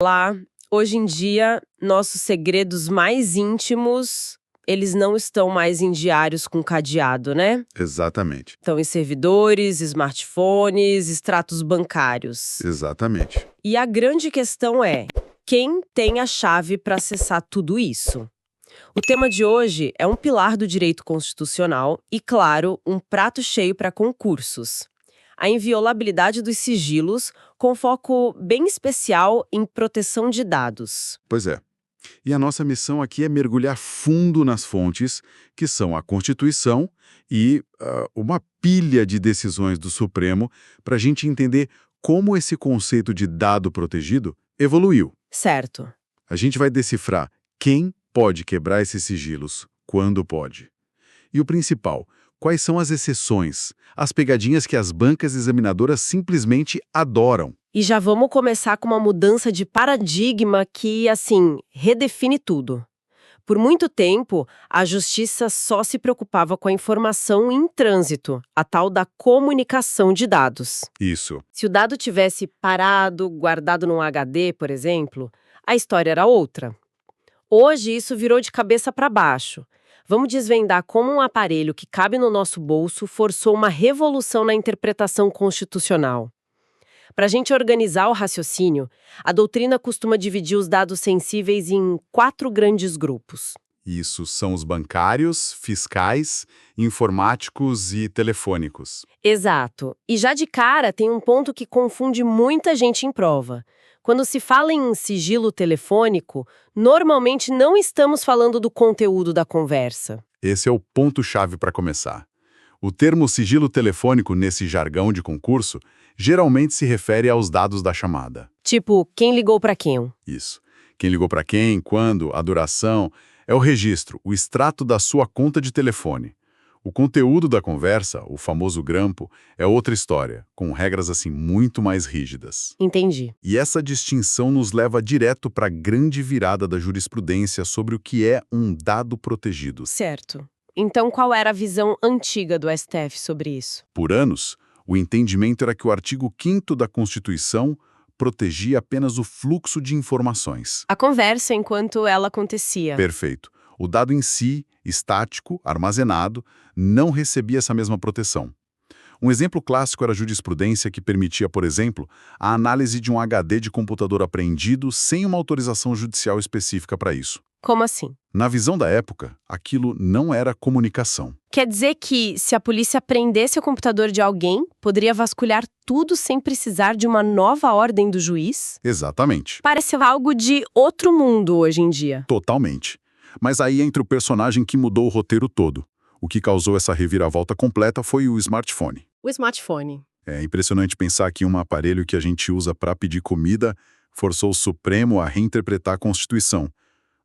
Lá, hoje em dia, nossos segredos mais íntimos, eles não estão mais em diários com cadeado, né? Exatamente, Estão em servidores, smartphones, extratos bancários. exatamente. E a grande questão é, quem tem a chave para acessar tudo isso? O tema de hoje é um pilar do direito constitucional e, claro, um prato cheio para concursos. A inviolabilidade dos sigilos, com foco bem especial em proteção de dados. Pois é. E a nossa missão aqui é mergulhar fundo nas fontes, que são a Constituição e uma pilha de decisões do Supremo, para a gente entender como esse conceito de dado protegido evoluiu. Certo. A gente vai decifrar quem pode quebrar esses sigilos, quando pode. E o principal, quais são as exceções, as pegadinhas que as bancas examinadoras simplesmente adoram. E já vamos começar com uma mudança de paradigma que, assim, redefine tudo. Por muito tempo, a justiça só se preocupava com a informação em trânsito, a tal da comunicação de dados. Isso. Se o dado tivesse parado, guardado num HD, por exemplo, a história era outra. Hoje, isso virou de cabeça para baixo. Vamos desvendar como um aparelho que cabe no nosso bolso forçou uma revolução na interpretação constitucional. Para a gente organizar o raciocínio, a doutrina costuma dividir os dados sensíveis em 4 grandes grupos. Isso são os bancários, fiscais, informáticos e telefônicos. Exato. E já de cara tem um ponto que confunde muita gente em prova. Quando se fala em sigilo telefônico, normalmente não estamos falando do conteúdo da conversa. Esse é o ponto-chave para começar. O termo sigilo telefônico nesse jargão de concurso geralmente se refere aos dados da chamada. Tipo, quem ligou para quem? Isso. Quem ligou para quem, quando, a duração, é o registro, o extrato da sua conta de telefone. O conteúdo da conversa, o famoso grampo, é outra história, com regras assim muito mais rígidas. Entendi. E essa distinção nos leva direto para a grande virada da jurisprudência sobre o que é um dado protegido. Certo. Então, qual era a visão antiga do STF sobre isso? Por anos, o entendimento era que o artigo 5º da Constituição protegia apenas o fluxo de informações. A conversa enquanto ela acontecia. Perfeito. O dado em si, estático, armazenado, não recebia essa mesma proteção. Um exemplo clássico era a jurisprudência que permitia, por exemplo, a análise de um HD de computador apreendido sem uma autorização judicial específica para isso. Como assim? Na visão da época, aquilo não era comunicação. Quer dizer que, se a polícia prendesse o computador de alguém, poderia vasculhar tudo sem precisar de uma nova ordem do juiz? Exatamente. Parece algo de outro mundo hoje em dia. Totalmente. Mas aí entra o personagem que mudou o roteiro todo. O que causou essa reviravolta completa foi o smartphone. O smartphone. É impressionante pensar que um aparelho que a gente usa para pedir comida forçou o Supremo a reinterpretar a Constituição.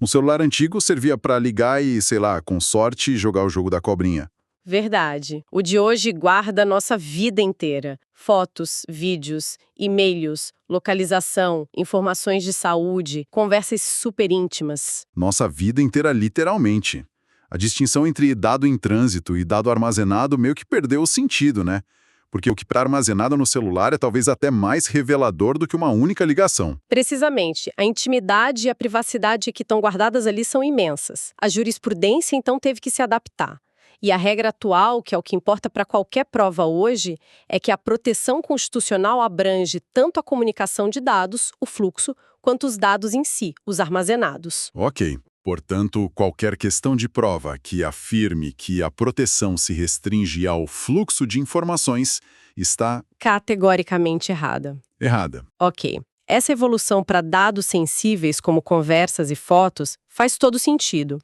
Um celular antigo servia para ligar e, sei lá, com sorte, jogar o jogo da cobrinha. Verdade. O de hoje guarda a nossa vida inteira. Fotos, vídeos, e-mails, localização, informações de saúde, conversas super íntimas. Nossa vida inteira, literalmente. A distinção entre dado em trânsito e dado armazenado meio que perdeu o sentido, né? Porque o que está armazenado no celular é talvez até mais revelador do que uma única ligação. Precisamente, a intimidade e a privacidade que estão guardadas ali são imensas. A jurisprudência, então, teve que se adaptar. E a regra atual, que é o que importa para qualquer prova hoje, é que a proteção constitucional abrange tanto a comunicação de dados, o fluxo, quanto os dados em si, os armazenados. Ok. Portanto, qualquer questão de prova que afirme que a proteção se restringe ao fluxo de informações está Categoricamente errada. errada. Ok. Essa evolução para dados sensíveis, como conversas e fotos, faz todo sentido.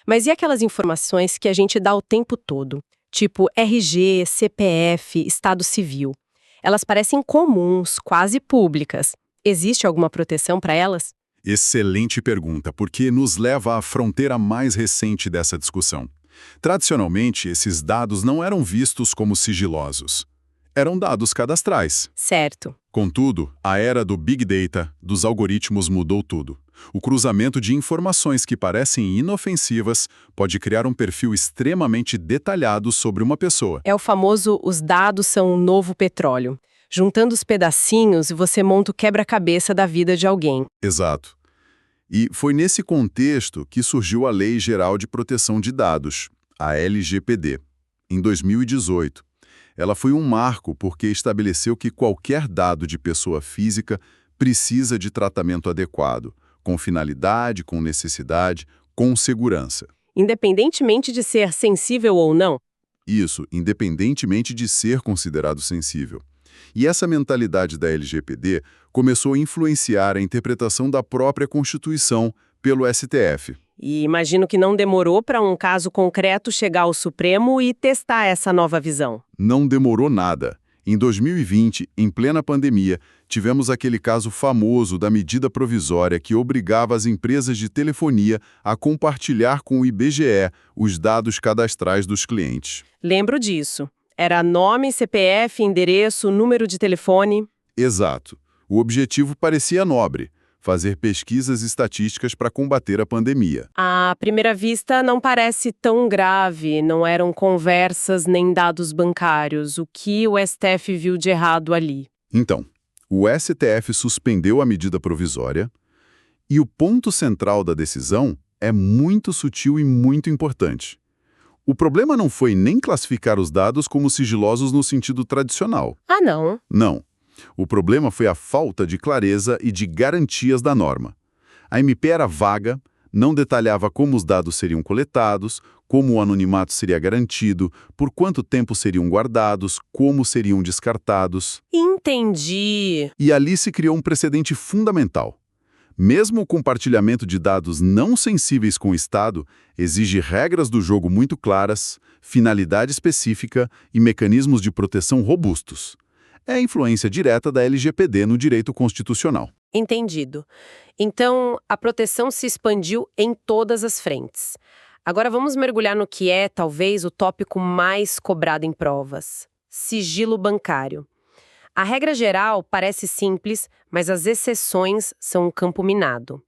Mas e aquelas informações que a gente dá o tempo todo? Tipo RG, CPF, Estado Civil. Elas parecem comuns, quase públicas. Existe alguma proteção para elas? Excelente pergunta, porque nos leva à fronteira mais recente dessa discussão. Tradicionalmente, esses dados não eram vistos como sigilosos. Eram dados cadastrais. Certo. Contudo, a era do Big Data, dos algoritmos mudou tudo. O cruzamento de informações que parecem inofensivas pode criar um perfil extremamente detalhado sobre uma pessoa. É o famoso "os dados são o novo petróleo". Juntando os pedacinhos, você monta o quebra-cabeça da vida de alguém. Exato. E foi nesse contexto que surgiu a Lei Geral de Proteção de Dados, a LGPD, em 2018. Ela foi um marco porque estabeleceu que qualquer dado de pessoa física precisa de tratamento adequado, com finalidade, com necessidade, com segurança. Independentemente de ser sensível ou não. Isso, independentemente de ser considerado sensível. E essa mentalidade da LGPD começou a influenciar a interpretação da própria Constituição pelo STF. E imagino que não demorou para um caso concreto chegar ao Supremo e testar essa nova visão. Não demorou nada. Em 2020, em plena pandemia, tivemos aquele caso famoso da medida provisória que obrigava as empresas de telefonia a compartilhar com o IBGE os dados cadastrais dos clientes. Lembro disso. Era nome, CPF, endereço, número de telefone. Exato. O objetivo parecia nobre: fazer pesquisas estatísticas para combater a pandemia. À primeira vista, não parece tão grave, não eram conversas nem dados bancários. O que o STF viu de errado ali? Então, o STF suspendeu a medida provisória e o ponto central da decisão é muito sutil e muito importante. O problema não foi nem classificar os dados como sigilosos no sentido tradicional. Ah, não? Não. O problema foi a falta de clareza e de garantias da norma. A MP era vaga, não detalhava como os dados seriam coletados, como o anonimato seria garantido, por quanto tempo seriam guardados, como seriam descartados. Entendi. E ali se criou um precedente fundamental. Mesmo o compartilhamento de dados não sensíveis com o Estado exige regras do jogo muito claras, finalidade específica e mecanismos de proteção robustos. É a influência direta da LGPD no direito constitucional. Entendido. Então, a proteção se expandiu em todas as frentes. Agora vamos mergulhar no que é, talvez, o tópico mais cobrado em provas: sigilo bancário. A regra geral parece simples, mas as exceções são um campo minado.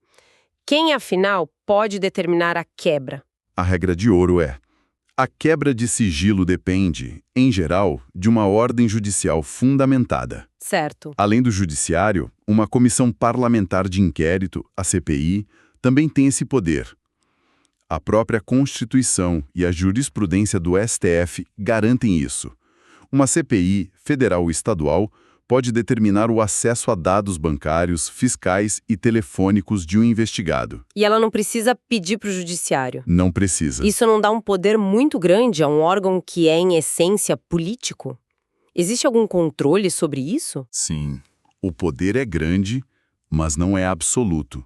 Quem, afinal, pode determinar a quebra? A regra de ouro é: a quebra de sigilo depende, em geral, de uma ordem judicial fundamentada. Certo. Além do judiciário, uma comissão parlamentar de inquérito, a CPI, também tem esse poder. A própria Constituição e a jurisprudência do STF garantem isso. Uma CPI, federal ou estadual, pode determinar o acesso a dados bancários, fiscais e telefônicos de um investigado. E ela não precisa pedir para o judiciário. Não precisa. Isso não dá um poder muito grande a um órgão que é, em essência, político? Existe algum controle sobre isso? Sim. O poder é grande, mas não é absoluto.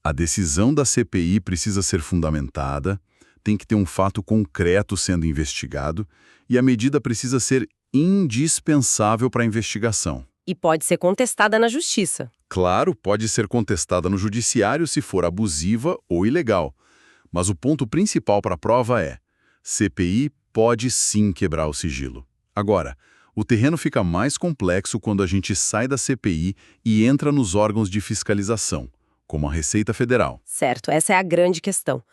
A decisão da CPI precisa ser fundamentada, tem que ter um fato concreto sendo investigado e a medida precisa ser indispensável para a investigação. E pode ser contestada na justiça. Claro, pode ser contestada no judiciário se for abusiva ou ilegal. Mas o ponto principal para a prova é: CPI pode sim quebrar o sigilo. Agora, o terreno fica mais complexo quando a gente sai da CPI e entra nos órgãos de fiscalização, como a Receita Federal. Certo, essa é a grande questão.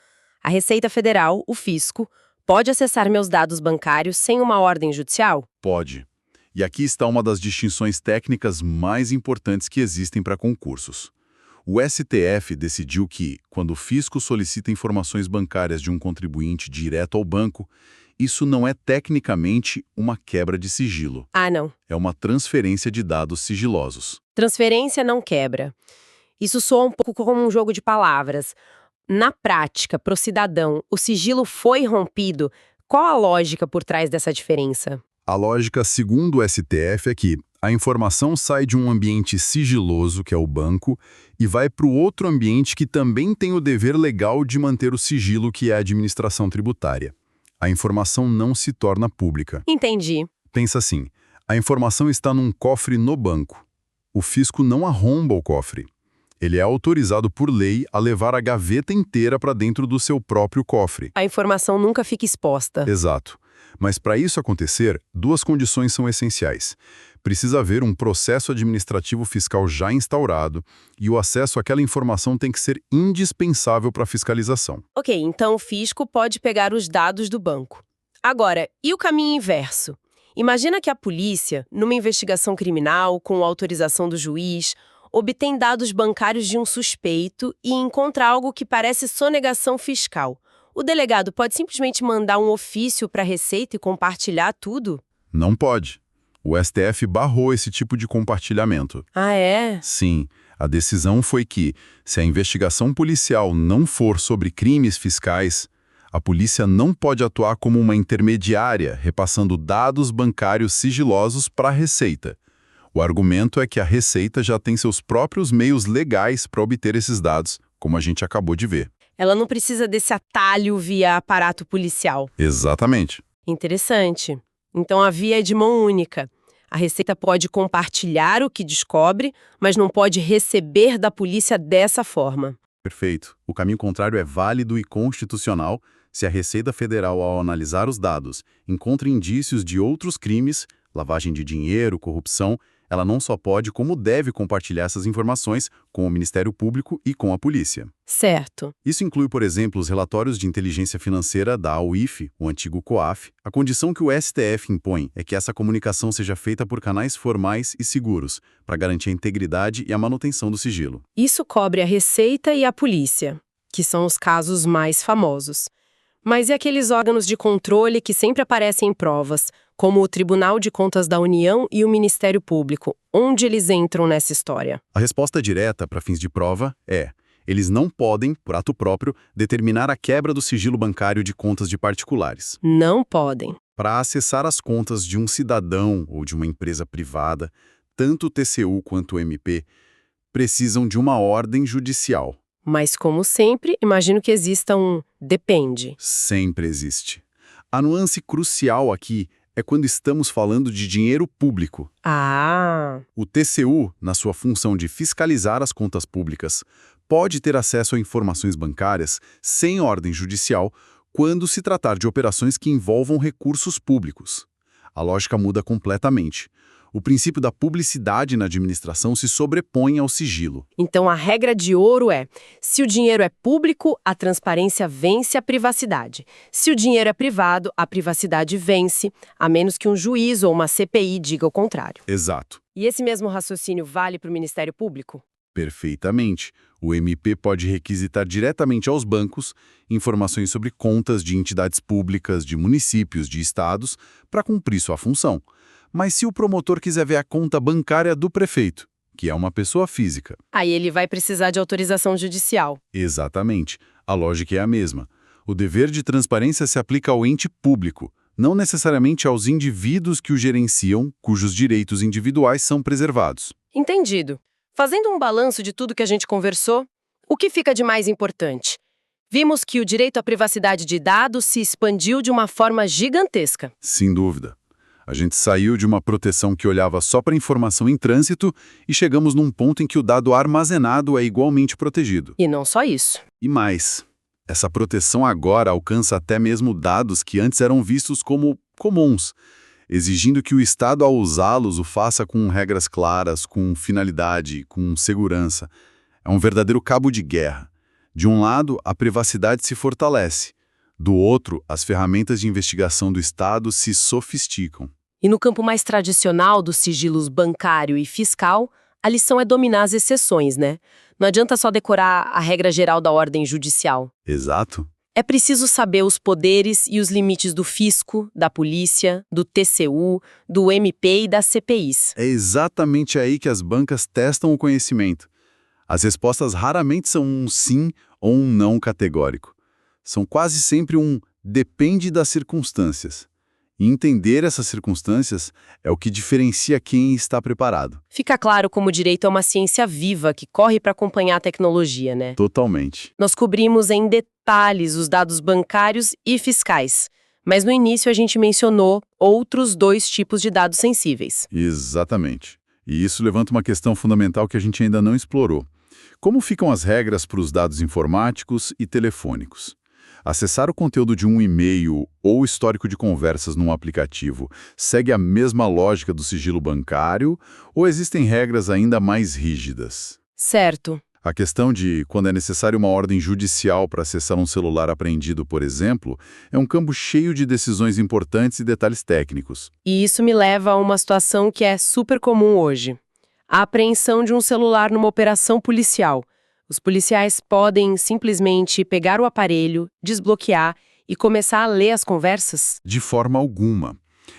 A Receita Federal, o fisco, pode acessar meus dados bancários sem uma ordem judicial? Pode. E aqui está uma das distinções técnicas mais importantes que existem para concursos. O STF decidiu que, quando o fisco solicita informações bancárias de um contribuinte direto ao banco, isso não é tecnicamente uma quebra de sigilo. Ah, não. É uma transferência de dados sigilosos. Transferência não quebra. Isso soa um pouco como um jogo de palavras. Na prática, para o cidadão, o sigilo foi rompido. Qual a lógica por trás dessa diferença? A lógica, segundo o STF, é que a informação sai de um ambiente sigiloso, que é o banco, e vai para o outro ambiente que também tem o dever legal de manter o sigilo, que é a administração tributária. A informação não se torna pública. Entendi. Pensa assim, a informação está num cofre no banco. O fisco não arromba o cofre. Ele é autorizado por lei a levar a gaveta inteira para dentro do seu próprio cofre. A informação nunca fica exposta. Exato. Mas para isso acontecer, duas condições são essenciais. Precisa haver um processo administrativo fiscal já instaurado e o acesso àquela informação tem que ser indispensável para a fiscalização. Ok, então o fisco pode pegar os dados do banco. Agora, e o caminho inverso? Imagina que a polícia, numa investigação criminal, com autorização do juiz, obtém dados bancários de um suspeito e encontra algo que parece sonegação fiscal. O delegado pode simplesmente mandar um ofício para a Receita e compartilhar tudo? Não pode. O STF barrou esse tipo de compartilhamento. Ah, é? Sim, a decisão foi que, se a investigação policial não for sobre crimes fiscais, a polícia não pode atuar como uma intermediária, repassando dados bancários sigilosos para a Receita. O argumento é que a Receita já tem seus próprios meios legais para obter esses dados, como a gente acabou de ver. Ela não precisa desse atalho via aparato policial. Exatamente. Interessante. Então a via é de mão única. A Receita pode compartilhar o que descobre, mas não pode receber da polícia dessa forma. Perfeito. O caminho contrário é válido e constitucional se a Receita Federal, ao analisar os dados, encontra indícios de outros crimes, lavagem de dinheiro, corrupção. Ela não só pode, como deve compartilhar essas informações com o Ministério Público e com a polícia. Certo. Isso inclui, por exemplo, os relatórios de inteligência financeira da UIF, o antigo COAF. A condição que o STF impõe é que essa comunicação seja feita por canais formais e seguros, para garantir a integridade e a manutenção do sigilo. Isso cobre a Receita e a polícia, que são os casos mais famosos. Mas e aqueles órgãos de controle que sempre aparecem em provas, como o Tribunal de Contas da União e o Ministério Público? Onde eles entram nessa história? A resposta direta para fins de prova é: eles não podem, por ato próprio, determinar a quebra do sigilo bancário de contas de particulares. Não podem. Para acessar as contas de um cidadão ou de uma empresa privada, tanto o TCU quanto o MP precisam de uma ordem judicial. Mas, como sempre, imagino que exista um depende. Sempre existe. A nuance crucial aqui é quando estamos falando de dinheiro público. Ah, O TCU, na sua função de fiscalizar as contas públicas, pode ter acesso a informações bancárias sem ordem judicial quando se tratar de operações que envolvam recursos públicos. A lógica muda completamente. O princípio da publicidade na administração se sobrepõe ao sigilo. então a regra de ouro é: se o dinheiro é público, a transparência vence a privacidade. Se o dinheiro é privado, a privacidade vence, a menos que um juiz ou uma CPI diga o contrário. Exato. E esse mesmo raciocínio vale para o Ministério Público? Perfeitamente. O MP pode requisitar diretamente aos bancos informações sobre contas de entidades públicas, de municípios, de estados, para cumprir sua função. Mas se o promotor quiser ver a conta bancária do prefeito, que é uma pessoa física? Aí ele vai precisar de autorização judicial. Exatamente. A lógica é a mesma. O dever de transparência se aplica ao ente público, não necessariamente aos indivíduos que o gerenciam, cujos direitos individuais são preservados. Entendido. Fazendo um balanço de tudo que a gente conversou, o que fica de mais importante? Vimos que o direito à privacidade de dados se expandiu de uma forma gigantesca. Sem dúvida. A gente saiu de uma proteção que olhava só para informação em trânsito e chegamos num ponto em que o dado armazenado é igualmente protegido. E não só isso. E mais, essa proteção agora alcança até mesmo dados que antes eram vistos como comuns, exigindo que o Estado, ao usá-los, o faça com regras claras, com finalidade, com segurança. É um verdadeiro cabo de guerra. De um lado, a privacidade se fortalece. Do outro, as ferramentas de investigação do Estado se sofisticam. E no campo mais tradicional dos sigilos bancário e fiscal, a lição é dominar as exceções, né? Não adianta só decorar a regra geral da ordem judicial. Exato. É preciso saber os poderes e os limites do fisco, da polícia, do TCU, do MP e das CPIs. É exatamente aí que as bancas testam o conhecimento. As respostas raramente são um sim ou um não categórico. São quase sempre um depende das circunstâncias. E entender essas circunstâncias é o que diferencia quem está preparado. Fica claro como o direito é uma ciência viva que corre para acompanhar a tecnologia, né? Totalmente. Nós cobrimos em detalhes os dados bancários e fiscais, mas no início a gente mencionou outros dois tipos de dados sensíveis. Exatamente. E isso levanta uma questão fundamental que a gente ainda não explorou. Como ficam as regras para os dados informáticos e telefônicos? Acessar o conteúdo de um e-mail ou histórico de conversas num aplicativo segue a mesma lógica do sigilo bancário ou existem regras ainda mais rígidas? Certo. A questão de quando é necessária uma ordem judicial para acessar um celular apreendido, por exemplo, é um campo cheio de decisões importantes e detalhes técnicos. E isso me leva a uma situação que é super comum hoje: a apreensão de um celular numa operação policial. Os policiais podem simplesmente pegar o aparelho, desbloquear e começar a ler as conversas? De forma alguma.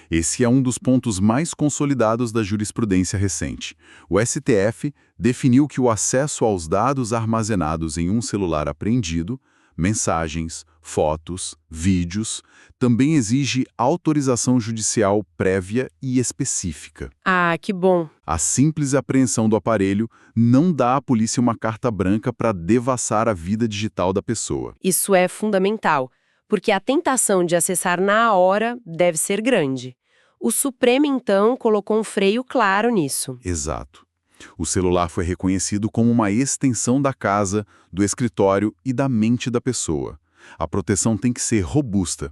Esse é um dos pontos mais consolidados da jurisprudência recente. O STF definiu que o acesso aos dados armazenados em um celular apreendido, mensagens, fotos, vídeos, também exige autorização judicial prévia e específica. Ah, que bom! A simples apreensão do aparelho não dá à polícia uma carta branca para devassar a vida digital da pessoa. Isso é fundamental, porque a tentação de acessar na hora deve ser grande. O Supremo, então, colocou um freio claro nisso. Exato. O celular foi reconhecido como uma extensão da casa, do escritório e da mente da pessoa. A proteção tem que ser robusta.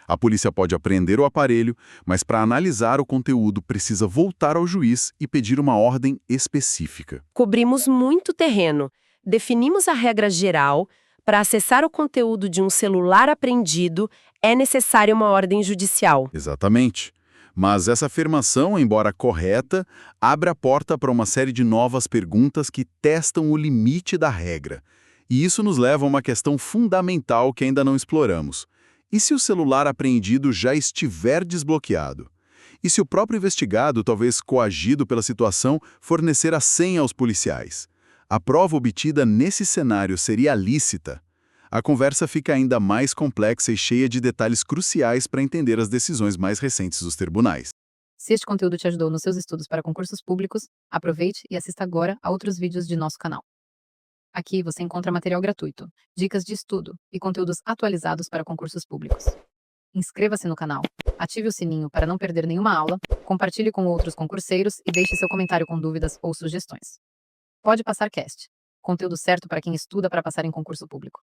A polícia pode apreender o aparelho, mas para analisar o conteúdo precisa voltar ao juiz e pedir uma ordem específica. Cobrimos muito terreno, definimos a regra geral. Para acessar o conteúdo de um celular apreendido, é necessária uma ordem judicial. Exatamente. Mas essa afirmação, embora correta, abre a porta para uma série de novas perguntas que testam o limite da regra. E isso nos leva a uma questão fundamental que ainda não exploramos. E se o celular apreendido já estiver desbloqueado? E se o próprio investigado, talvez coagido pela situação, fornecer a senha aos policiais? A prova obtida nesse cenário seria lícita? A conversa fica ainda mais complexa e cheia de detalhes cruciais para entender as decisões mais recentes dos tribunais. Se este conteúdo te ajudou nos seus estudos para concursos públicos, aproveite e assista agora a outros vídeos de nosso canal. Aqui você encontra material gratuito, dicas de estudo e conteúdos atualizados para concursos públicos. Inscreva-se no canal, ative o sininho para não perder nenhuma aula, compartilhe com outros concurseiros e deixe seu comentário com dúvidas ou sugestões. Pode Passar Cast, conteúdo certo para quem estuda para passar em concurso público.